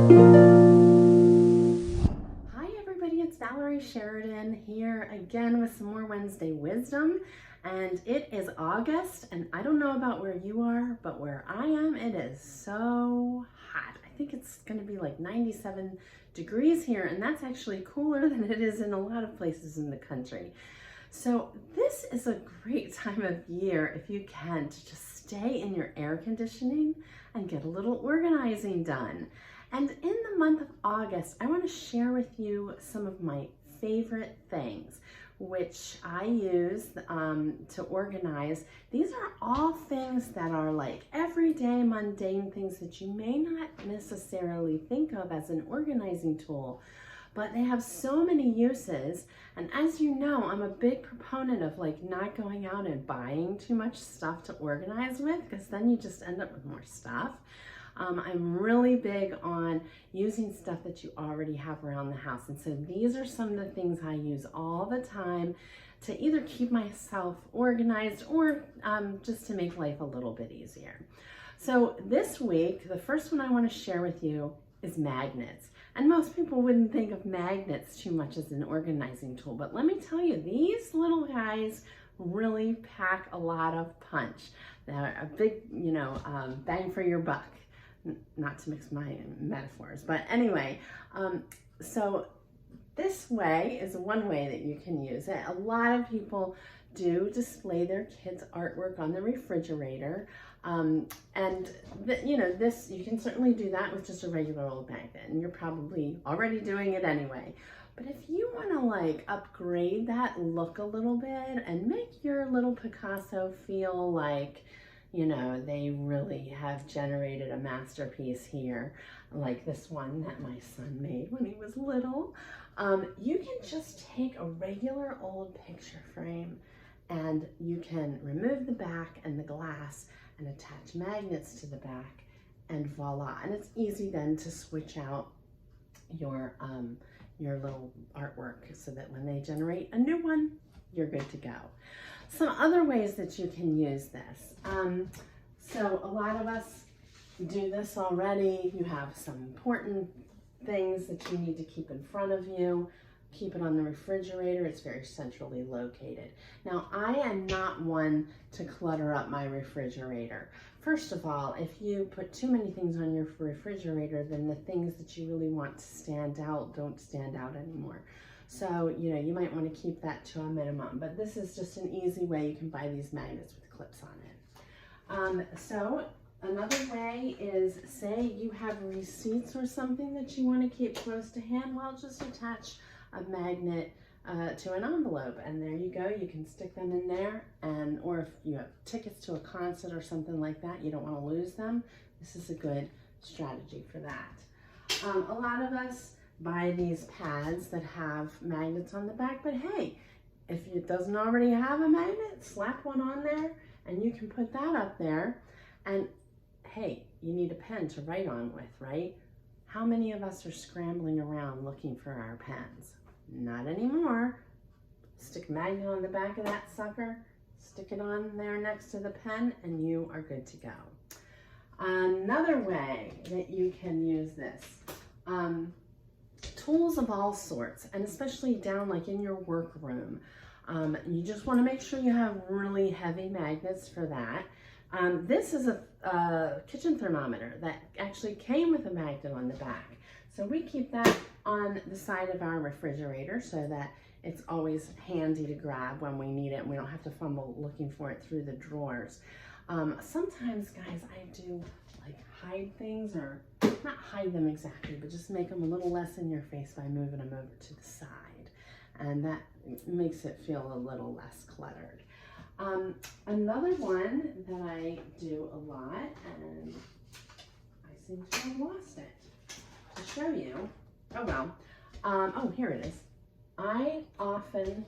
Hi everybody, it's Valerie Sheridan here again with some more Wednesday wisdom, and it is August, and I don't know about where you are, but where I am it is so hot. I think it's going to be like 97 degrees here, and that's actually cooler than it is in a lot of places in the country. So this is a great time of year if you can to just stay in your air conditioning and get a little organizing done. And in the month of August, I want to share with you some of my favorite things which I use to organize. These are all things that are like everyday mundane things that you may not necessarily think of as an organizing tool, but they have so many uses. And as you know, I'm a big proponent of like not going out and buying too much stuff to organize with, because then you just end up with more stuff. I'm really big on using stuff that you already have around the house. And so these are some of the things I use all the time to either keep myself organized or just to make life a little bit easier. So this week, the first one I want to share with you is magnets. And most people wouldn't think of magnets too much as an organizing tool, but let me tell you, these little guys really pack a lot of punch. They're a big, bang for your buck. Not to mix my metaphors, but anyway, so this way is one way that you can use it. A lot of people do display their kids' artwork on the refrigerator, this you can certainly do that with just a regular old magnet, and you're probably already doing it anyway. But if you want to like upgrade that look a little bit and make your little Picasso feel like, they really have generated a masterpiece here, like this one that my son made when he was little. You can just take a regular old picture frame and you can remove the back and the glass and attach magnets to the back, and voila. And it's easy then to switch out your little artwork so that when they generate a new one, you're good to go. Some other ways that you can use this. So a lot of us do this already. You have some important things that you need to keep in front of you. Keep it on the refrigerator. It's very centrally located. Now, I am not one to clutter up my refrigerator. First of all, if you put too many things on your refrigerator, then the things that you really want to stand out don't stand out anymore. So, you might want to keep that to a minimum, but this is just an easy way. You can buy these magnets with clips on it. So another way is, say you have receipts or something that you want to keep close to hand, well, just attach a magnet to an envelope, and there you go. You can stick them in there, or if you have tickets to a concert or something like that, you don't want to lose them, this is a good strategy for that. A lot of us buy these pads that have magnets on the back, but hey, if it doesn't already have a magnet, slap one on there and you can put that up there. And hey, you need a pen to write on with, right? How many of us are scrambling around looking for our pens? Not anymore. Stick a magnet on the back of that sucker, stick it on there next to the pen, and you are good to go. Another way that you can use this, tools of all sorts, and especially down like in your workroom. You just want to make sure you have really heavy magnets for that. This is a kitchen thermometer that actually came with a magnet on the back. So we keep that on the side of our refrigerator so that it's always handy to grab when we need it, and we don't have to fumble looking for it through the drawers. Sometimes, guys, I do like hide things, or not hide them exactly, but just make them a little less in your face by moving them over to the side. And that makes it feel a little less cluttered. Another one that I do a lot, and I seem to have lost it, to show you. Oh well. Oh, here it is. I often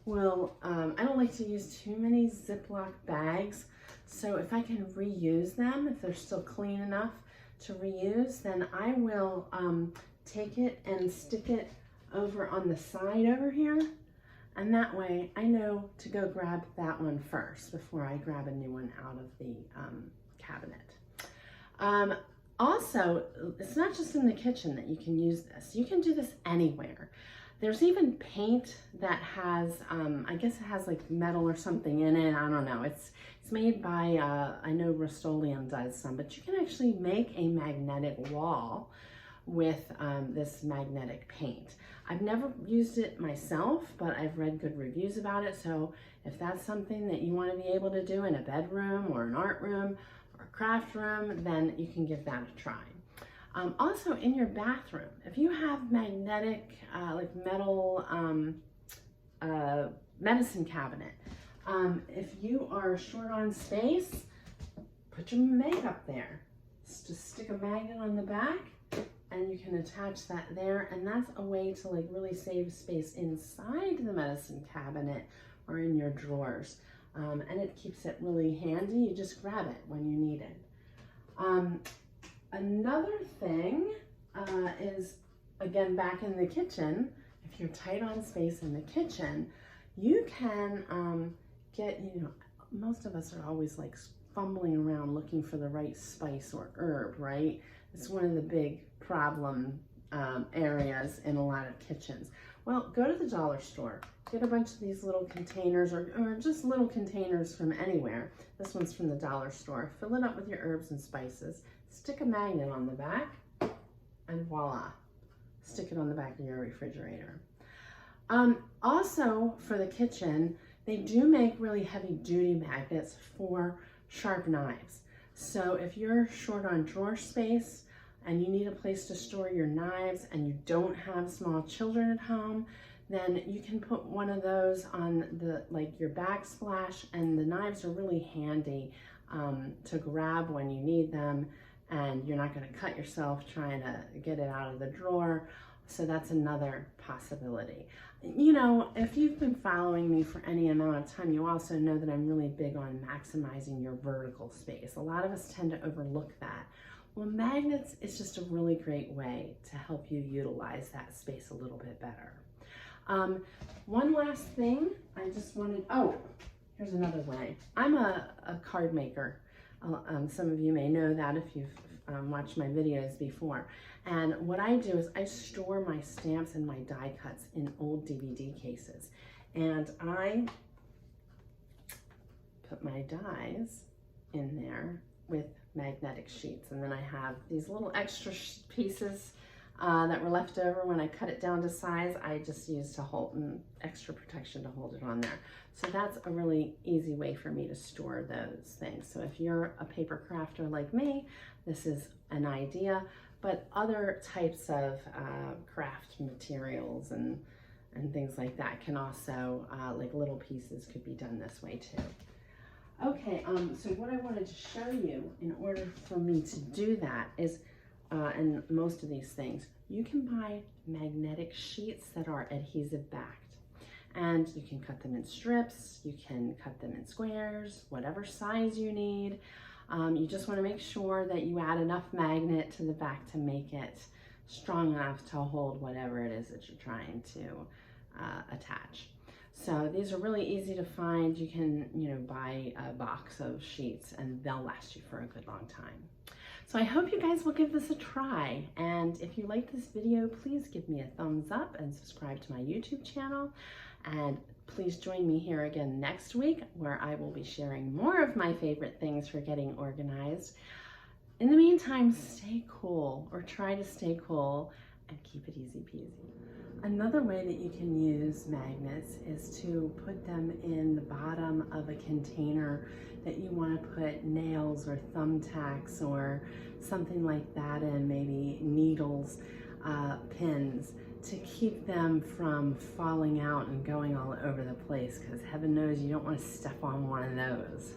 will, I don't like to use too many Ziploc bags. So if I can reuse them, if they're still clean enough to reuse, then I will take it and stick it over on the side over here. And that way I know to go grab that one first before I grab a new one out of the cabinet. Also, it's not just in the kitchen that you can use this. You can do this anywhere. There's even paint that has, I guess it has like metal or something in it. I don't know. It's made by, I know Rust-Oleum does some, but you can actually make a magnetic wall with this magnetic paint. I've never used it myself, but I've read good reviews about it. So if that's something that you want to be able to do in a bedroom or an art room or a craft room, then you can give that a try. Also in your bathroom, if you have magnetic, like metal medicine cabinet, if you are short on space, put your makeup there. Just stick a magnet on the back and you can attach that there, and that's a way to like really save space inside the medicine cabinet or in your drawers. And it keeps it really handy. You just grab it when you need it. Another thing is, again, back in the kitchen, if you're tight on space in the kitchen, you can get, most of us are always like fumbling around looking for the right spice or herb, right? It's one of the big problem areas in a lot of kitchens. Well, go to the dollar store, get a bunch of these little containers or just little containers from anywhere. This one's from the dollar store. Fill it up with your herbs and spices, stick a magnet on the back, and voila, stick it on the back of your refrigerator. Also for the kitchen, they do make really heavy duty magnets for sharp knives. So if you're short on drawer space and you need a place to store your knives and you don't have small children at home, then you can put one of those on your backsplash, and the knives are really handy to grab when you need them, and you're not going to cut yourself trying to get it out of the drawer. So that's another possibility. If you've been following me for any amount of time, you also know that I'm really big on maximizing your vertical space. A lot of us tend to overlook that. Well, magnets is just a really great way to help you utilize that space a little bit better. One last thing, I just wanted, here's another way. I'm a card maker. Some of you may know that if you've watched my videos before. And what I do is I store my stamps and my die cuts in old DVD cases. And I put my dies in there with magnetic sheets. And then I have these little extra pieces that were left over when I cut it down to size. I just used to hold extra protection to hold it on there. So that's a really easy way for me to store those things. So if you're a paper crafter like me, this is an idea, but other types of craft materials and things like that can also, like little pieces could be done this way too. Okay, so what I wanted to show you in order for me to do that is, and most of these things, you can buy magnetic sheets that are adhesive backed. And you can cut them in strips, you can cut them in squares, whatever size you need. You just want to make sure that you add enough magnet to the back to make it strong enough to hold whatever it is that you're trying to attach. So these are really easy to find. You can, buy a box of sheets and they'll last you for a good long time. So I hope you guys will give this a try. And if you like this video, please give me a thumbs up and subscribe to my YouTube channel. And please join me here again next week, where I will be sharing more of my favorite things for getting organized. In the meantime, stay cool, or try to stay cool, and keep it easy peasy. Another way that you can use magnets is to put them in the bottom of a container that you want to put nails or thumbtacks or something like that in, maybe needles, pins, to keep them from falling out and going all over the place, because heaven knows you don't want to step on one of those.